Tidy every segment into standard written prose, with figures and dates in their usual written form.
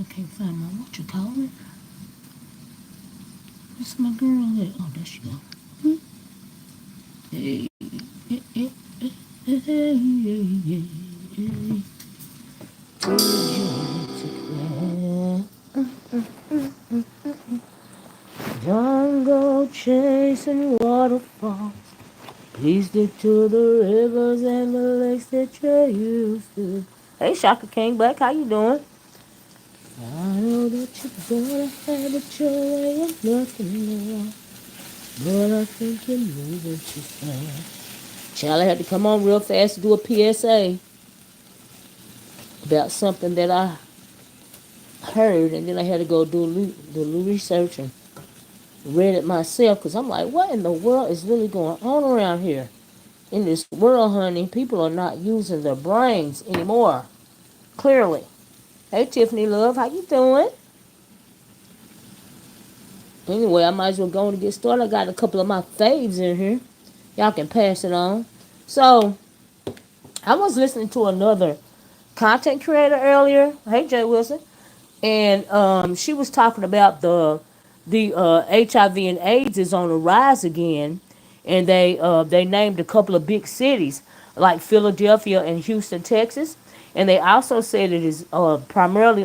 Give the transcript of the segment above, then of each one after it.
can't find my, what you call it? Where's my girl at? Oh, there she go. Hmm? Hey, hey, hey, hey, hey, hey, hey. Don't go chasing waterfalls. Please stick to the rivers and the lakes that you're used to. Hey, Shaka King Black, how you doing? I know that you're gonna have it your way and nothing wrong, but I think you're moving too fast. Charlie had to come on real fast to do a PSA about something that I heard, and then I had to go do a little research and read it myself, because I'm like, what in the world is really going on around here? In this world, honey, people are not using their brains anymore. Clearly. Hey, Tiffany Love, how you doing? Anyway, I might as well go on and get started. I got a couple of my faves in here. Y'all can pass it on. So, I was listening to another content creator earlier. Hey, Jay Wilson. And she was talking about the HIV and AIDS is on the rise again, and they named a couple of big cities like Philadelphia and Houston, Texas, and they also said it is primarily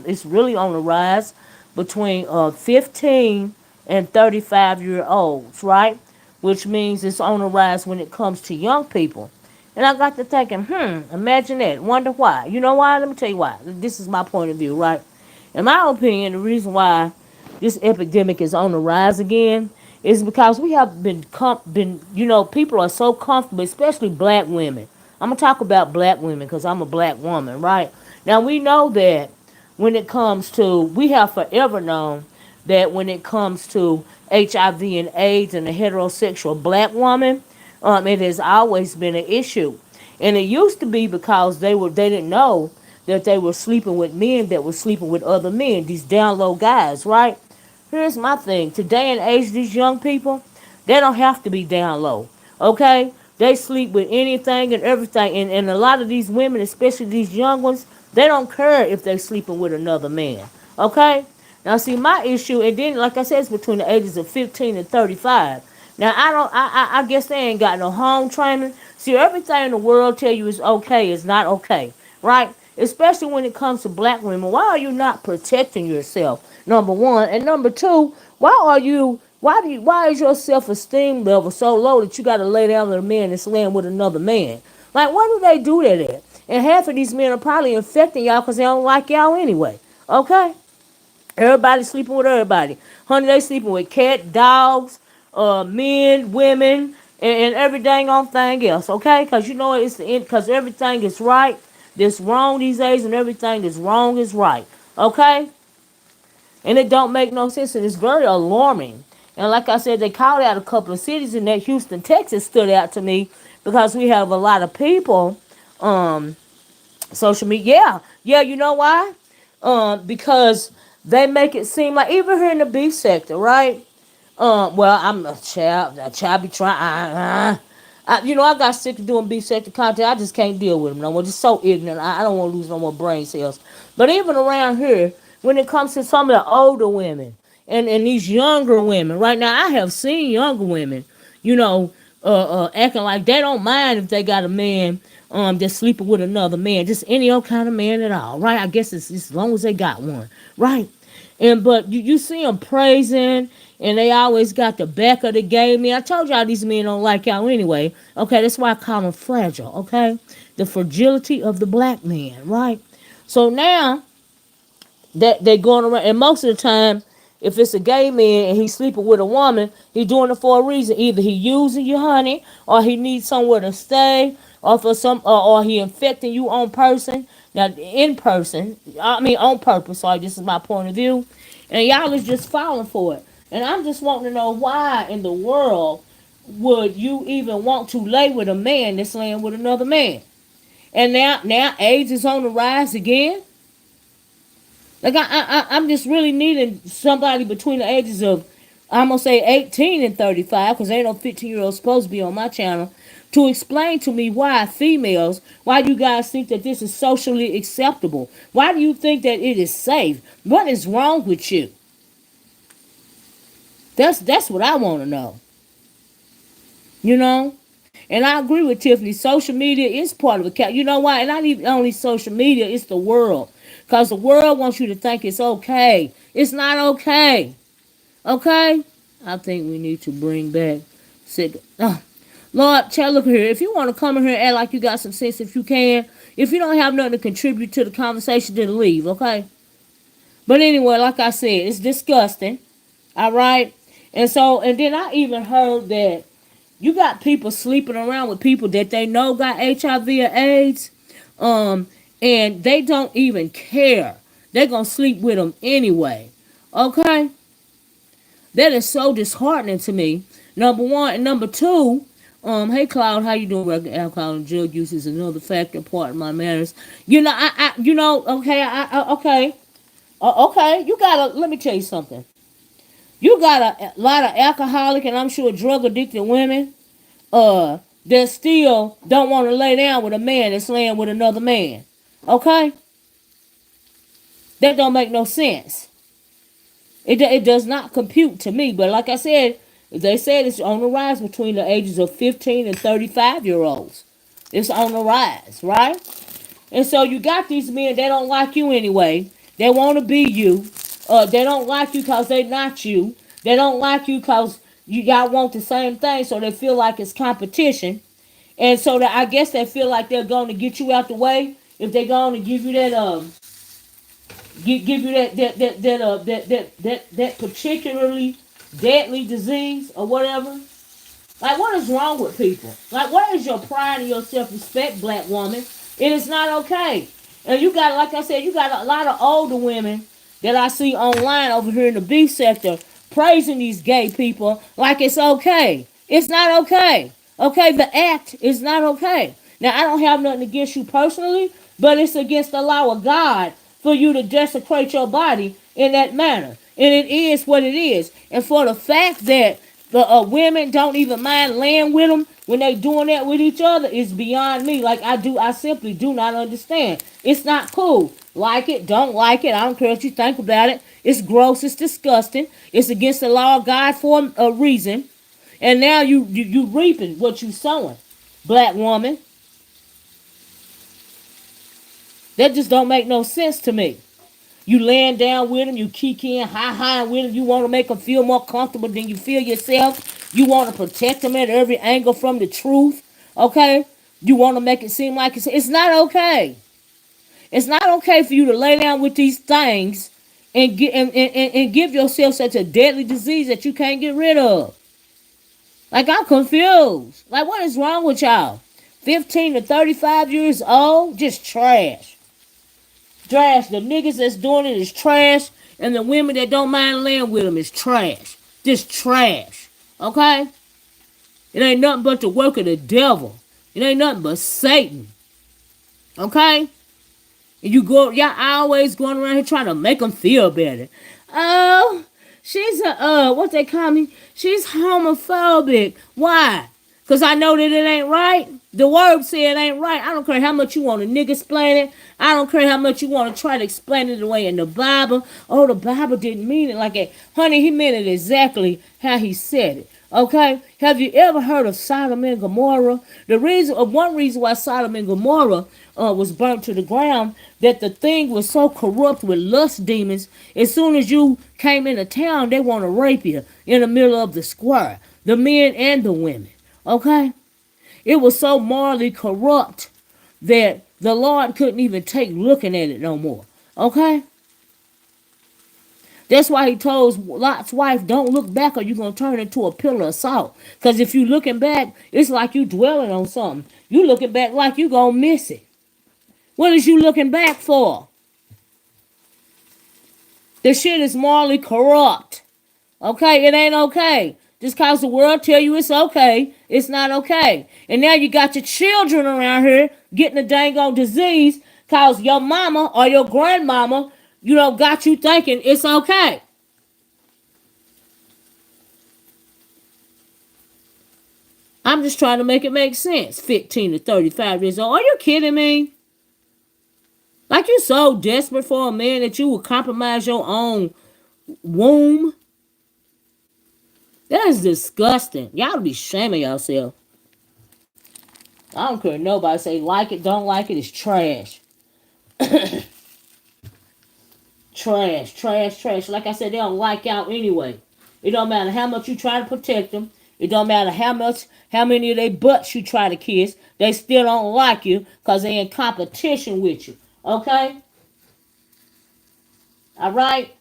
it's really on the rise between 15 and 35-year olds, right? Which means it's on the rise when it comes to young people. And I got to thinking, imagine that. Wonder why. You know why? Let me tell you why. This is my point of view, right? In my opinion, the reason why this epidemic is on the rise again is because we have people are so comfortable, especially black women. I'm going to talk about black women because I'm a black woman, right? Now, we know that we have forever known that when it comes to HIV and AIDS and the heterosexual black woman, it has always been an issue. And it used to be because they didn't know that they were sleeping with men that were sleeping with other men, these down low guys, right? Here's my thing. Today and age, these young people, they don't have to be down low. Okay? They sleep with anything and everything. And a lot of these women, especially these young ones, they don't care if they're sleeping with another man. Okay? Now see my issue, and then like I said, it's between the ages of 15 and 35. Now I guess they ain't got no home training. See, everything in the world tell you is okay is not okay. Right? Especially when it comes to black women. Why are you not protecting yourself? Number one. And number two, why is your self-esteem level so low that you gotta lay down with a man that's laying with another man? Like, why do they do that at? And half of these men are probably infecting y'all because they don't like y'all anyway. Okay? Everybody sleeping with everybody. Honey, they sleeping with cat, dogs, men, women, and every dang on thing else, okay? Because you know it's the end, because everything is right that's wrong these days, and everything that's wrong is right, okay? And it don't make no sense, and it's very alarming. And like I said, they called out a couple of cities, and that Houston, Texas stood out to me because we have a lot of people, social media. Yeah, you know why? Because they make it seem like, even here in the beef sector, right? Well, I'm a child. A child be trying. I got sick of doing beef sector content. I just can't deal with them no more. Just so ignorant. I don't want to lose no more brain cells. But even around here, when it comes to some of the older women and these younger women, right now, I have seen younger women, you know, acting like they don't mind if they got a man that's sleeping with another man, just any old kind of man at all, right? I guess it's as long as they got one, right? But you see them praising, and they always got the back of the game. Man, I told y'all these men don't like y'all anyway. Okay, that's why I call them fragile. Okay, the fragility of the black man, right? So now that they're going around, and most of the time, if it's a gay man and he's sleeping with a woman, he's doing it for a reason. Either he using you, honey, or he needs somewhere to stay, or or he infecting you on person. Now, on purpose. Sorry, this is my point of view, and y'all is just falling for it. And I'm just wanting to know why in the world would you even want to lay with a man that's laying with another man? And now AIDS is on the rise again. Like I'm just really needing somebody between the ages of, I'm gonna say 18 and 35, because ain't no 15-year-old supposed to be on my channel. to explain to me why females, why you guys think that this is socially acceptable. Why do you think that it is safe? What is wrong with you? That's what I want to know. You know? And I agree with Tiffany. Social media is part of it. You know why? And not even only social media, it's the world. Because the world wants you to think it's okay. It's not okay. Okay? I think we need to bring back sick. Lord, child, look here. If you want to come in here and act like you got some sense, if you can. If you don't have nothing to contribute to the conversation, then leave, okay? But anyway, like I said, it's disgusting. All right? And then I even heard that you got people sleeping around with people that they know got HIV or AIDS, and they don't even care. They're gonna sleep with them anyway. Okay, that is so disheartening to me. Number one, and number two. Hey Cloud, how you doing? Regular alcohol and drug use is another factor, part of my manners. Okay, okay, okay. You gotta. Let me tell you something. You got a lot of alcoholic and I'm sure drug addicted women that still don't want to lay down with a man that's laying with another man. Okay? That don't make no sense. It does not compute to me. But like I said, they said it's on the rise between the ages of 15 and 35-year-olds. It's on the rise, right? And so you got these men, they don't like you anyway. They want to be you. They don't like you because they're not you. They don't like you because y'all want the same thing, so they feel like it's competition. And so that I guess they feel like they're going to get you out the way if they're going to give you that give you that particularly deadly disease or whatever. Like, what is wrong with people? Like, what is your pride and your self-respect, black woman? It is not okay. And you got, like I said, you got a lot of older women that I see online over here in the B sector praising these gay people like it's okay. It's not okay. Okay, the act is not okay. Now, I don't have nothing against you personally, but it's against the law of God for you to desecrate your body in that manner. And it is what it is. And for the fact that the women don't even mind laying with them when they doing that with each other is beyond me. Like I simply do not understand. It's not cool. Like it, don't like it. I don't care what you think about it. It's gross. It's disgusting. It's against the law of God for a reason. And now you reaping what you sowing, black woman. That just don't make no sense to me. You laying down with them, you kikiing, high with them. You want to make them feel more comfortable than you feel yourself. You want to protect them at every angle from the truth. Okay? You want to make it seem like it's not okay. It's not okay for you to lay down with these things and give yourself such a deadly disease that you can't get rid of. Like, I'm confused. Like, what is wrong with y'all? 15 to 35 years old? Just trash. Trash. The niggas that's doing it is trash. And the women that don't mind laying with them is trash. Just trash. Okay? It ain't nothing but the work of the devil. It ain't nothing but Satan. Okay? And y'all always going around here trying to make them feel better. Oh, she's what they call me? She's homophobic. Why? Because I know that it ain't right. The word said it ain't right. I don't care how much you want to nigga explain it. I don't care how much you want to try to explain it away in the Bible. Oh, the Bible didn't mean it like that. Honey, he meant it exactly how he said it. Okay? Have you ever heard of Sodom and Gomorrah? One reason why Sodom and Gomorrah was burnt to the ground, that the thing was so corrupt with lust demons, as soon as you came into town, they want to rape you in the middle of the square. The men and the women. Okay? It was so morally corrupt that the Lord couldn't even take looking at it no more. Okay? That's why he told Lot's wife, don't look back or you're going to turn into a pillar of salt. Because if you looking back, it's like you dwelling on something. You looking back like you going to miss it. What is you looking back for? The shit is morally corrupt. Okay? It ain't okay. Just cause the world tell you it's okay, it's not okay. And now you got your children around here getting a dang old disease cause your mama or your grandmama, got you thinking it's okay. I'm just trying to make it make sense. 15 to 35 years old. Are you kidding me? Like you so desperate for a man that you would compromise your own womb? That is disgusting. Y'all be shaming yourself. I don't care nobody say like it, don't like it. It's trash. Trash, trash, trash. Like I said, they don't like y'all anyway. It don't matter how much you try to protect them. It don't matter how many of their butts you try to kiss. They still don't like you because they in competition with you. Okay? All right?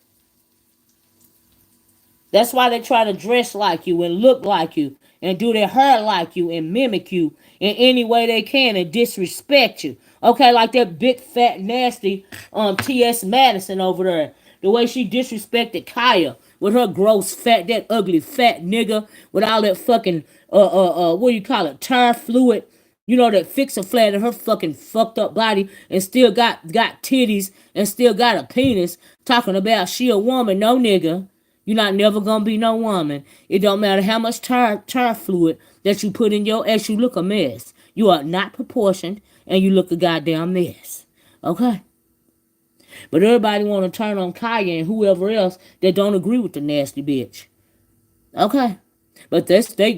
That's why they try to dress like you and look like you and do their hair like you and mimic you in any way they can and disrespect you. Okay, like that big fat nasty T.S. Madison over there. The way she disrespected Kaya with her gross fat, that ugly fat nigga with all that fucking what do you call it, tire fluid. You know, that fix a flat in her fucking fucked up body and still got titties and still got a penis talking about she a woman. No, nigga. You're not never gonna be no woman. It don't matter how much tire fluid that you put in your ass, you look a mess. You are not proportioned and you look a goddamn mess. Okay? But everybody wanna turn on Kaya and whoever else that don't agree with the nasty bitch. Okay? But that's they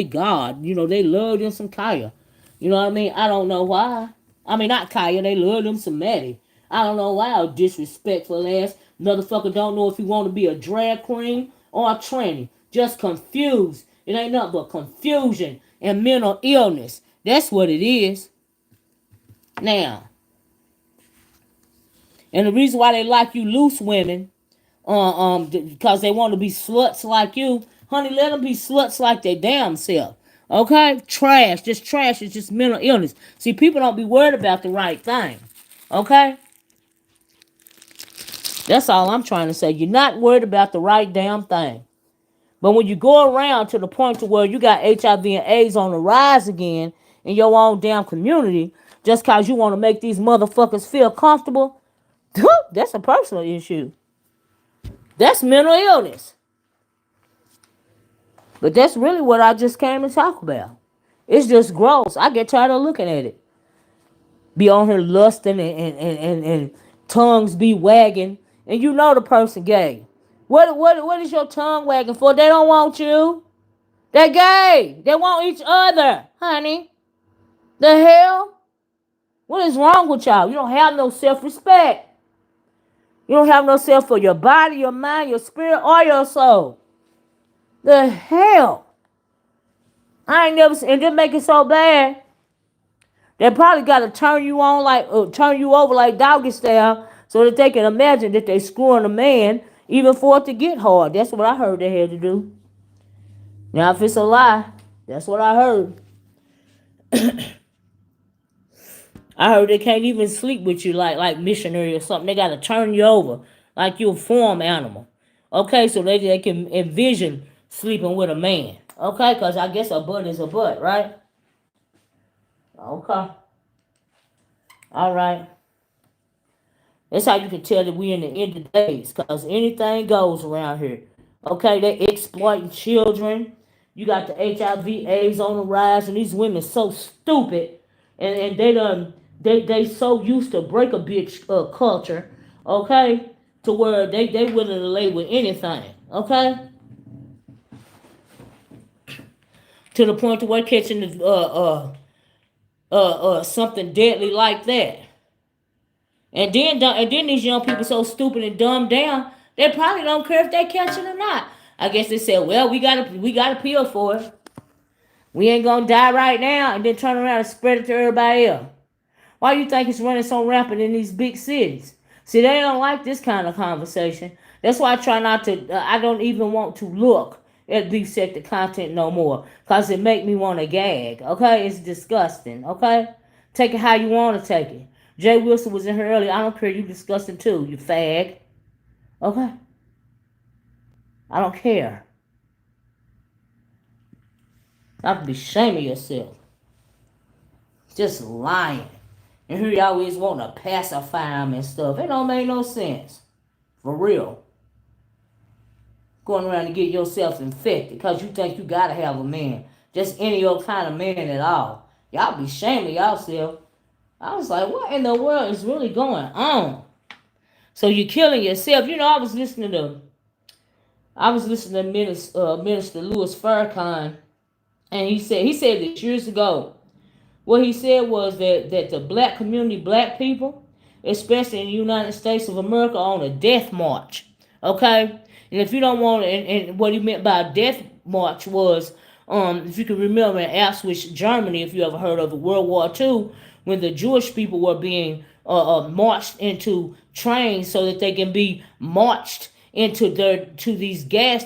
God. You know, they love them some Kaya. You know what I mean? I don't know why. I mean, not Kaya, they love them some Maddie. I don't know why a disrespectful ass motherfucker don't know if he want to be a drag queen or a tranny. Just confused. It ain't nothing but confusion and mental illness. That's what it is. Now, and the reason why they like you loose women, because they want to be sluts like you, honey, let them be sluts like their damn self. Okay? Trash. Just trash is just mental illness. See, people don't be worried about the right thing. Okay? That's all I'm trying to say. You're not worried about the right damn thing. But when you go around to the point to where you got HIV and AIDS on the rise again in your own damn community, just because you want to make these motherfuckers feel comfortable, that's a personal issue. That's mental illness. But that's really what I just came to talk about. It's just gross. I get tired of looking at it. Be on here lusting and tongues be wagging. And you know the person gay. What is your tongue wagging for? They don't want you. They're gay. They want each other, honey. The hell? What is wrong with y'all? You don't have no self-respect. You don't have no self for your body, your mind, your spirit, or your soul. The hell? I ain't never seen, and just make it so bad. They probably got to turn you on like, turn you over like doggy style, so that they can imagine that they screwing a man, even for it to get hard. That's what I heard they had to do. Now, if it's a lie, that's what I heard. I heard they can't even sleep with you like missionary or something. They got to turn you over like you're a farm animal. Okay, so they can envision sleeping with a man. Okay, because I guess a butt is a butt, right? Okay. All right. That's how you can tell that we in the end of days, because anything goes around here. Okay, they exploiting children. You got the HIV AIDS on the rise, and these women so stupid, and they so used to break a bitch culture, okay, to where they willing to lay with anything, okay, to the point to where catching the something deadly like that. And then these young people so stupid and dumbed down, they probably don't care if they catch it or not. I guess they said, well, we got a pill for it. We ain't gonna die right now, and then turn around and spread it to everybody else. Why do you think it's running so rampant in these big cities? See, they don't like this kind of conversation. That's why I try not to. I don't even want to look at beef sector content no more, cause it make me want to gag. Okay, it's disgusting. Okay, take it how you want to take it. Jay Wilson was in here earlier. I don't care. You disgusting too, you fag. Okay, I don't care. I could be shaming yourself. Just lying. And here you always want to pacify them and stuff. It don't make no sense. For real. Going around to get yourself infected because you think you gotta have a man just any old kind of man at all. Y'all be shaming yourself. I was like, what in the world is really going on? So you're killing yourself. You know, I was listening to Minister Louis Farrakhan, and he said this years ago. What he said was that the black community, black people, especially in the United States of America, are on a death march. Okay? And if you don't want, and what he meant by death march was, if you can remember in Auschwitz, Germany, if you ever heard of it, World War II, when the Jewish people were being marched into trains so that they can be marched into these gas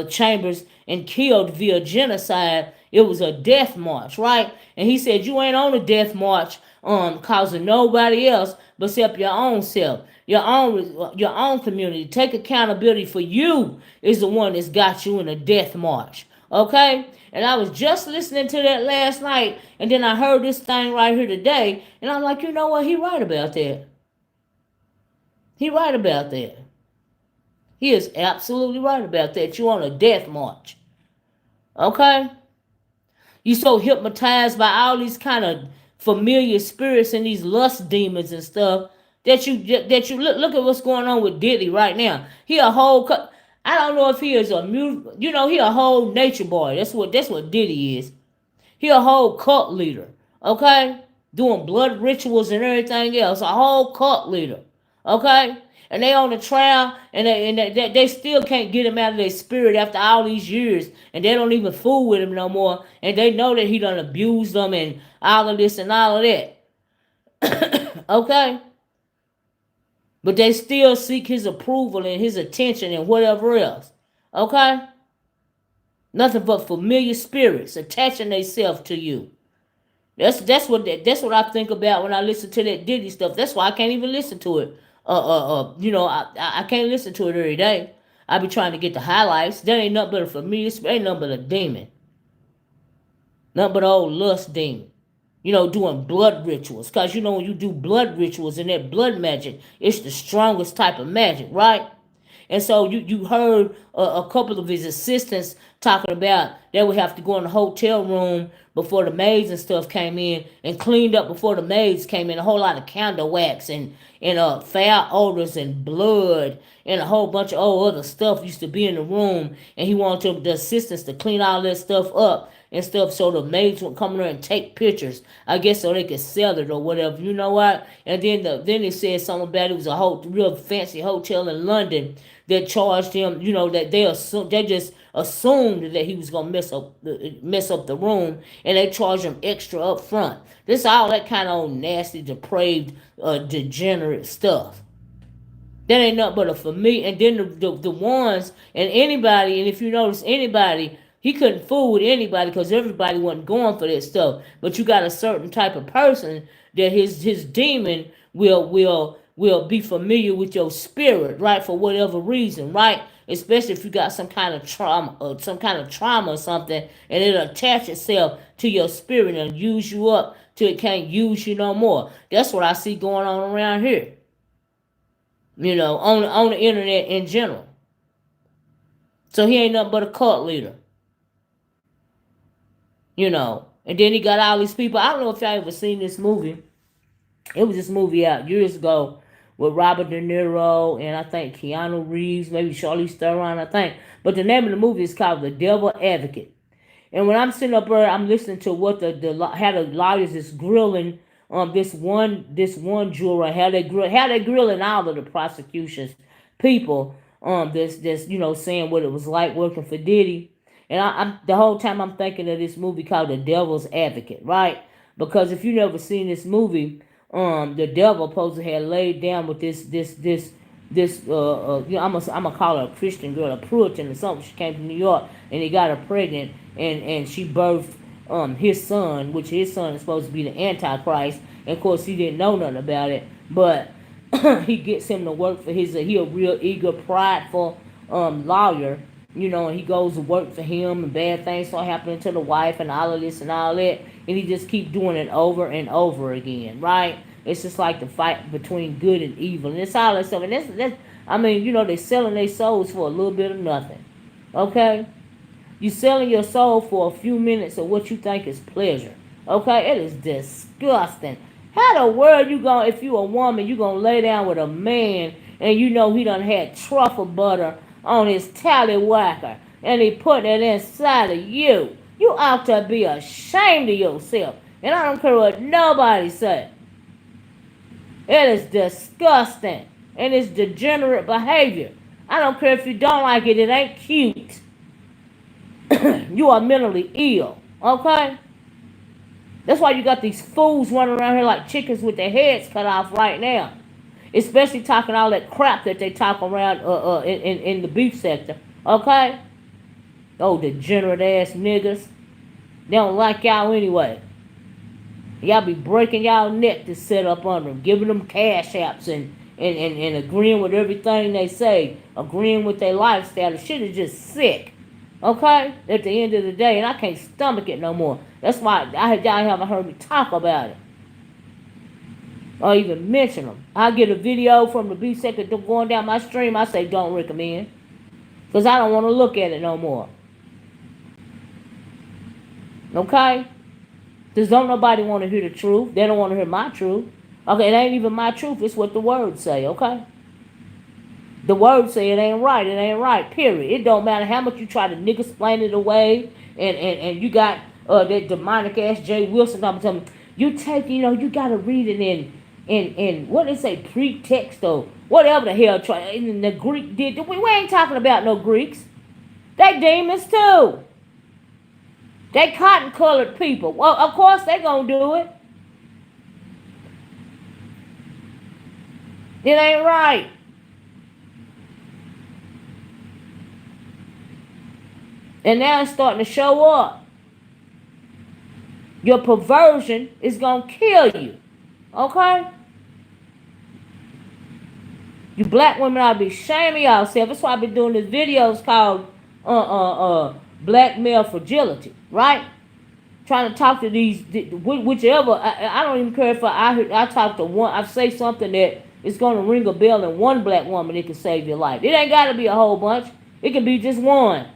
chambers and killed via genocide. It was a death march, right? And he said, you ain't on a death march causing nobody else but except your own self, your own community. Take accountability for you is the one that's got you in a death march. Okay? And I was just listening to that last night, and then I heard this thing right here today, and I'm like, you know what? He right about that. He right about that. He is absolutely right about that. You on a death march. Okay? You so hypnotized by all these kind of familiar spirits and these lust demons and stuff that you look at what's going on with Diddy right now. He a whole I don't know if he is a he a whole nature boy. That's what Diddy is. He a whole cult leader. Okay? Doing blood rituals and everything else. A whole cult leader. Okay? And they on the trial, and they still can't get him out of their spirit after all these years, and they don't even fool with him no more, and they know that he done abused them and all of this and all of that. Okay? But they still seek his approval and his attention and whatever else. Okay? Nothing but familiar spirits attaching themselves to you. That's what I think about when I listen to that Diddy stuff. That's why I can't even listen to it. I can't listen to it every day. I be trying to get the highlights. That ain't nothing but a familiar spirit. Ain't nothing but a demon. Nothing but an old lust demon. Doing blood rituals. Because, when you do blood rituals and that blood magic, it's the strongest type of magic, right? And so you heard a couple of his assistants talking about they would have to go in the hotel room before the maids and stuff came in and cleaned up before the maids came in. A whole lot of candle wax and foul odors and blood and a whole bunch of other stuff used to be in the room. And he wanted the assistants to clean all that stuff up and stuff so the maids would come in there and take pictures. I guess so they could sell it or whatever. You know what? And then they said something about it was a real fancy hotel in London that charged him. That they just assumed that he was gonna mess up the room, and they charged him extra up front. This all that kind of nasty, depraved, degenerate stuff. That ain't nothing but a familiar. And then the ones and anybody, and if you notice anybody, he couldn't fool with anybody because everybody wasn't going for that stuff. But you got a certain type of person that his demon will be familiar with your spirit, right? For whatever reason, right? Especially if you got some kind of trauma or something, and it'll attach itself to your spirit and use you up till it can't use you no more. That's what I see going on around here. On the internet in general. So he ain't nothing but a cult leader. And then he got all these people. I don't know if y'all ever seen this movie. It was this movie out years ago with Robert De Niro and I think Keanu Reeves, maybe Charlize Theron, I think. But the name of the movie is called The Devil Advocate. And when I'm sitting up there, I'm listening to what how the lawyers is grilling this one juror, how they grilling all of the prosecution's people this saying what it was like working for Diddy. And I'm the whole time I'm thinking of this movie called The Devil's Advocate, right? Because if you never seen this movie, the devil supposedly had laid down with I'm gonna call her a Christian girl, a Puritan or something. She came to New York and he got her pregnant, and she birthed his son, which his son is supposed to be the Antichrist. And of course he didn't know nothing about it, but he gets him to work for he a real eager, prideful lawyer. And he goes to work for him, and bad things start happening to the wife, and all of this and all that, and he just keep doing it over and over again, right? It's just like the fight between good and evil, and it's all that stuff. And that's they selling their souls for a little bit of nothing, okay? You selling your soul for a few minutes of what you think is pleasure. Okay? It is disgusting. How the world you gonna, if you a woman, you gonna lay down with a man and you know he done had truffle butter on his tallywhacker and he put it inside of you. You ought to be ashamed of yourself. And I don't care what nobody say. It is disgusting. And it's degenerate behavior. I don't care if you don't like it. It ain't cute. You are mentally ill. Okay? That's why you got these fools running around here like chickens with their heads cut off right now. Especially talking all that crap that they talk around in the beef sector. Okay? Oh, degenerate ass niggas. They don't like y'all anyway. Y'all be breaking y'all neck to set up under them, giving them cash apps and agreeing with everything they say, agreeing with their lifestyle. The shit is just sick. Okay? At the end of the day, and I can't stomach it no more. That's why y'all haven't heard me talk about it. Or even mention them. I get a video from the beef sector going down my stream, I say don't recommend. Because I don't want to look at it no more. Okay? Because don't nobody want to hear the truth. They don't want to hear my truth. Okay, it ain't even my truth. It's what the words say, okay? The words say it ain't right. It ain't right, period. It don't matter how much you try to nigga explain it away. And you got that demonic ass Jay Wilson telling me, you take, you got to read it in what they say, pretext or whatever the hell. And the Greek did. We ain't talking about no Greeks. They demons too. They cotton-colored people. Well, of course they gonna do it. It ain't right. And now it's starting to show up. Your perversion is gonna kill you. Okay? You black women ought to be shaming yourself. That's why I've been doing these videos called black male fragility, right? Trying to talk to these, whichever. I don't even care if I talk to one. I say something that is going to ring a bell in one black woman. It can save your life. It ain't got to be a whole bunch. It can be just one.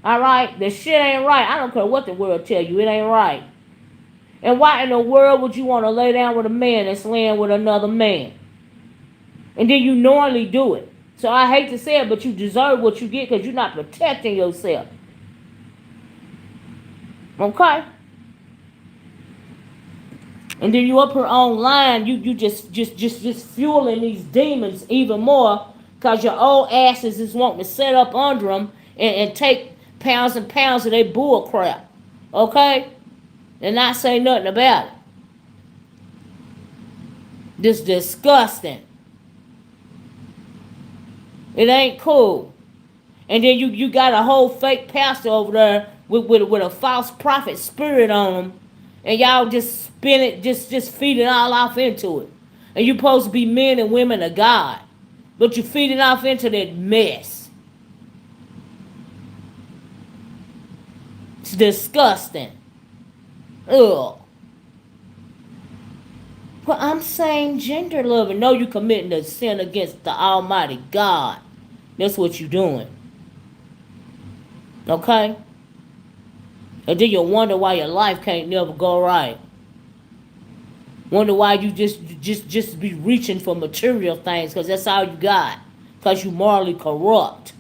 All right, the shit ain't right. I don't care what the world tell you. It ain't right. And why in the world would you want to lay down with a man that's laying with another man? And then you knowingly do it. So I hate to say it, but you deserve what you get because you're not protecting yourself. Okay? And then you up here online, you just fueling these demons even more because your old asses is wanting to set up under them and take pounds and pounds of their bull crap. Okay? And not say nothing about it. This disgusting. It ain't cool. And then you got a whole fake pastor over there with a false prophet spirit on him. And y'all just spin it, just feed it all off into it. And you're supposed to be men and women of God. But you're feeding off into that mess. It's disgusting. Ugh. Well, I'm saying gender loving. No, you committing a sin against the Almighty God. That's what you're doing. Okay? And then you'll wonder why your life can't never go right. Wonder why you just be reaching for material things because that's all you got. Because you morally corrupt.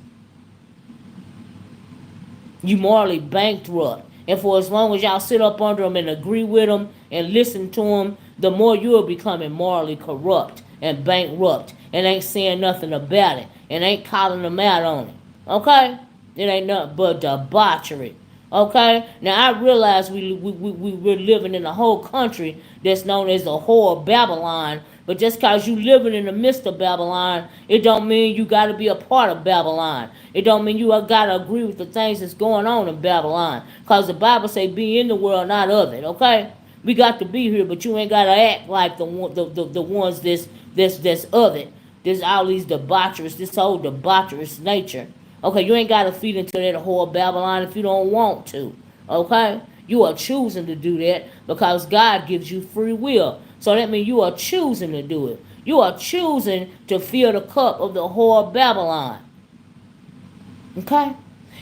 You morally bankrupt. And for as long as y'all sit up under them and agree with them and listen to them, the more you're becoming morally corrupt and bankrupt and ain't saying nothing about it and ain't calling them out on it. Okay? It ain't nothing but debauchery. Okay? Now, I realize we're living in a whole country that's known as the whore of Babylon. But just because you living in the midst of Babylon, it don't mean you got to be a part of Babylon. It don't mean you got to agree with the things that's going on in Babylon. Because the Bible say be in the world, not of it. Okay? We got to be here, but you ain't got to act like the ones that's of it. There's all these debaucherous, this whole debaucherous nature. Okay, you ain't got to feed into that whore of Babylon if you don't want to. Okay? You are choosing to do that because God gives you free will. So that means you are choosing to do it. You are choosing to fill the cup of the whore of Babylon. Okay?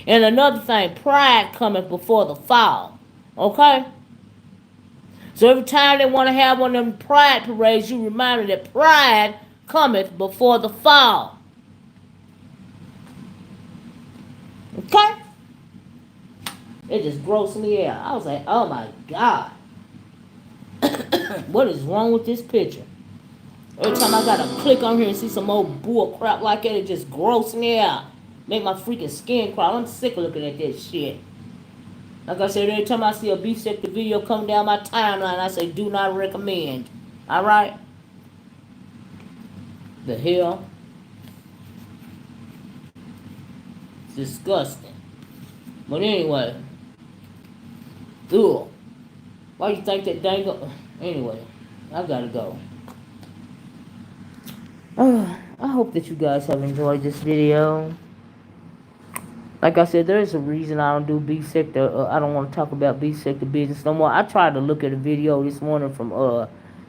And another thing, pride cometh before the fall. Okay? So every time they want to have one of them pride parades, you remind them that pride cometh before the fall. Okay? It just grossed me out. I was like, oh my God. What is wrong with this picture? Every time I gotta click on here and see some old bull crap like that, it just gross me out. Make my freaking skin crawl. I'm sick of looking at that shit. Like I said, every time I see a beef sector video come down my timeline, I say do not recommend. Alright? The hell? It's disgusting. But anyway. Ugh. Why you think that dang anyway, I gotta go. I hope that you guys have enjoyed this video. Like I said, there's a reason I don't do beef sector. I don't want to talk about beef sector business no more. I tried to look at a video this morning from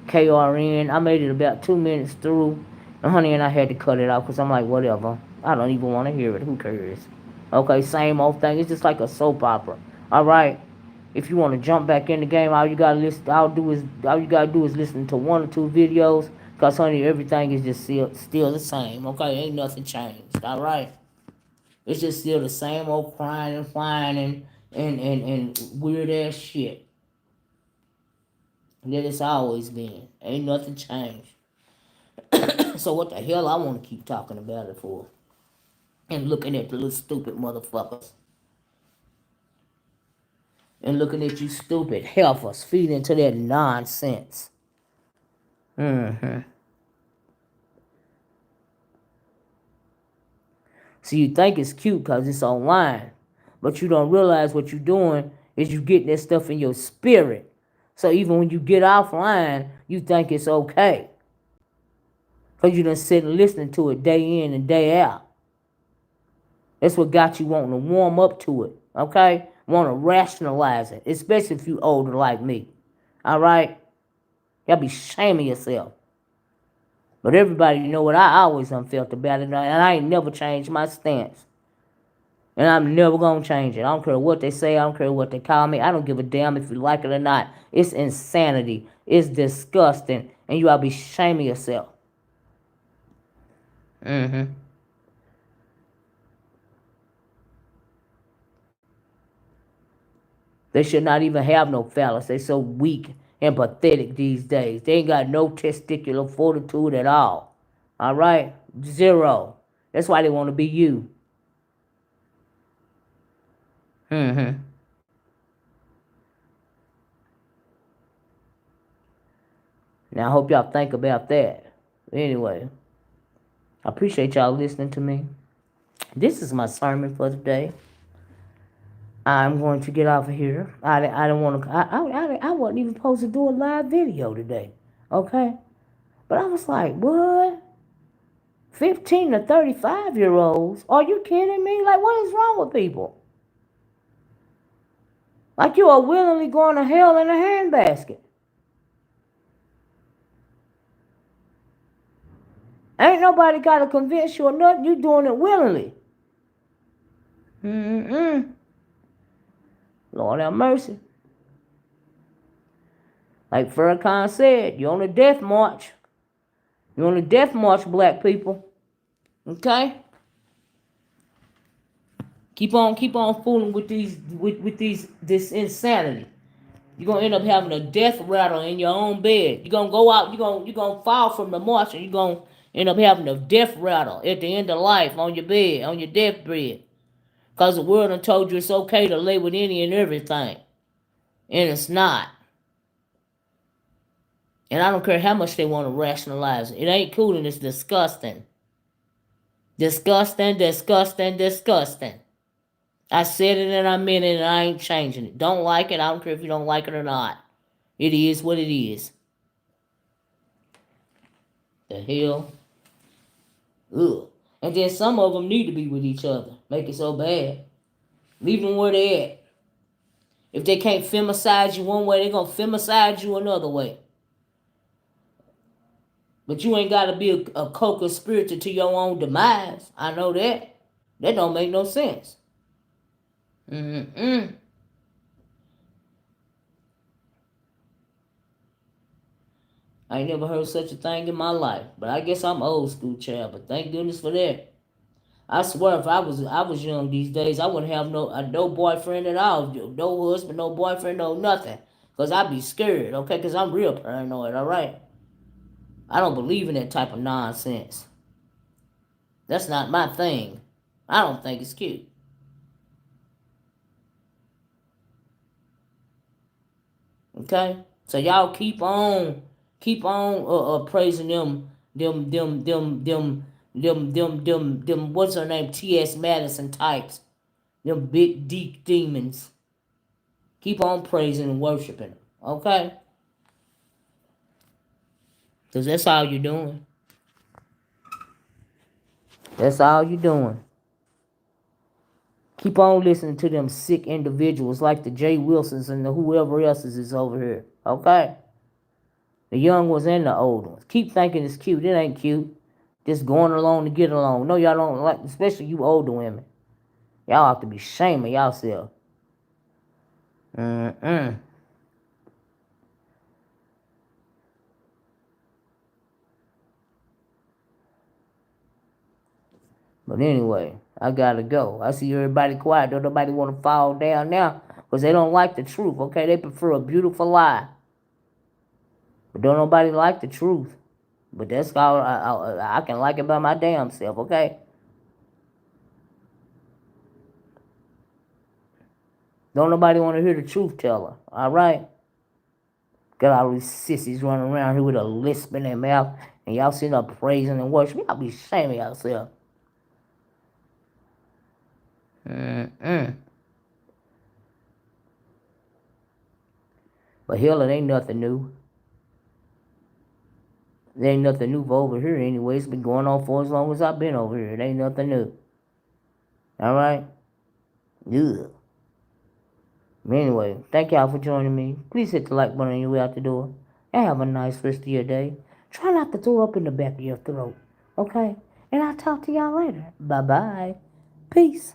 KRN. I made it about 2 minutes through, and honey, and I had to cut it out because I'm like, whatever. I don't even want to hear it. Who cares? Okay, same old thing. It's just like a soap opera. All right. If you want to jump back in the game, all you gotta do is listen to 1 or 2 videos. Cause honey, everything is just still the same. Okay, ain't nothing changed. All right. It's just still the same old crying and whining and weird ass shit that it's always been. Ain't nothing changed. So what the hell I want to keep talking about it for? And looking at the little stupid motherfuckers. And looking at you stupid heifers feeding into that nonsense. Mm-hmm. So you think it's cute because it's online. But you don't realize what you're doing is you getting that stuff in your spirit. So even when you get offline, you think it's okay. Because you done sit and listening to it day in and day out. That's what got you wanting to warm up to it. Okay? Want to rationalize it. Especially if you older like me. Alright? Y'all be shaming yourself. But everybody know what I always done felt about it. And I ain't never changed my stance. And I'm never going to change it. I don't care what they say. I don't care what they call me. I don't give a damn if you like it or not. It's insanity. It's disgusting. And you ought to be shaming yourself. Mm-hmm. They should not even have no phallus. They so weak and pathetic these days. They ain't got no testicular fortitude at all. All right? Zero. That's why they want to be you. Mm-hmm. Now, I hope y'all think about that. Anyway, I appreciate y'all listening to me. This is my sermon for today. I'm going to get off of here. I don't want to. I wasn't even supposed to do a live video today. Okay, but I was like, what? 15 to 35-year-olds? Are you kidding me? Like, what is wrong with people? Like you are willingly going to hell in a handbasket. Ain't nobody got to convince you or nothing. You doing it willingly. Lord have mercy. Like Farrakhan said, you're on a death march. You're on a death march, black people. Okay? Keep on fooling with this insanity. You're gonna end up having a death rattle in your own bed. You're gonna go out, you're gonna fall from the march and you're gonna end up having a death rattle at the end of life on your bed, on your deathbed. Cause the world done told you it's okay to lay with any and everything. And it's not. And I don't care how much they want to rationalize it. It ain't cool and it's disgusting. Disgusting, disgusting, disgusting. I said it and I meant it and I ain't changing it. Don't like it, I don't care if you don't like it or not. It is what it is. The hell? Ugh. And then some of them need to be with each other. Make it so bad. Leave them where they at. If they can't femicide you one way, they gonna femicide you another way. But you ain't gotta be a co-conspirator to your own demise. I know that. That don't make no sense. Mm-mm. I ain't never heard such a thing in my life. But I guess I'm old school child. But thank goodness for that. I swear, if I was young these days, I wouldn't have no boyfriend at all, no husband, no boyfriend, no nothing, cause I'd be scared, okay? Cause I'm real paranoid, all right. I don't believe in that type of nonsense. That's not my thing. I don't think it's cute. Okay, so y'all keep on praising them. What's her name? T.S. Madison types. Them big deep demons. Keep on praising and worshiping them. Okay, cause that's all you're doing. That's all you're doing. Keep on listening to them sick individuals like the Jay Wilsons and the whoever else is over here. Okay, the young ones and the old ones. Keep thinking it's cute. It ain't cute. Just going along to get along. No, y'all don't like, especially you older women. Y'all have to be shaming yourself. Mm-mm. But anyway, I gotta go. I see everybody quiet. Don't nobody want to fall down now because they don't like the truth. Okay, they prefer a beautiful lie. But don't nobody like the truth. But that's all I can like it by my damn self. Okay. Don't nobody want to hear the truth teller. All right. Got all these sissies running around here with a lisp in their mouth, and y'all sitting up praising and worshiping. Y'all be shaming yourself. Mm-mm. But hell, it ain't nothing new. There ain't nothing new for over here anyway. It's been going on for as long as I've been over here. It ain't nothing new. All right? Ugh. Anyway, thank y'all for joining me. Please hit the like button on your way out the door. And have a nice rest of your day. Try not to throw up in the back of your throat. Okay? And I'll talk to y'all later. Bye-bye. Peace.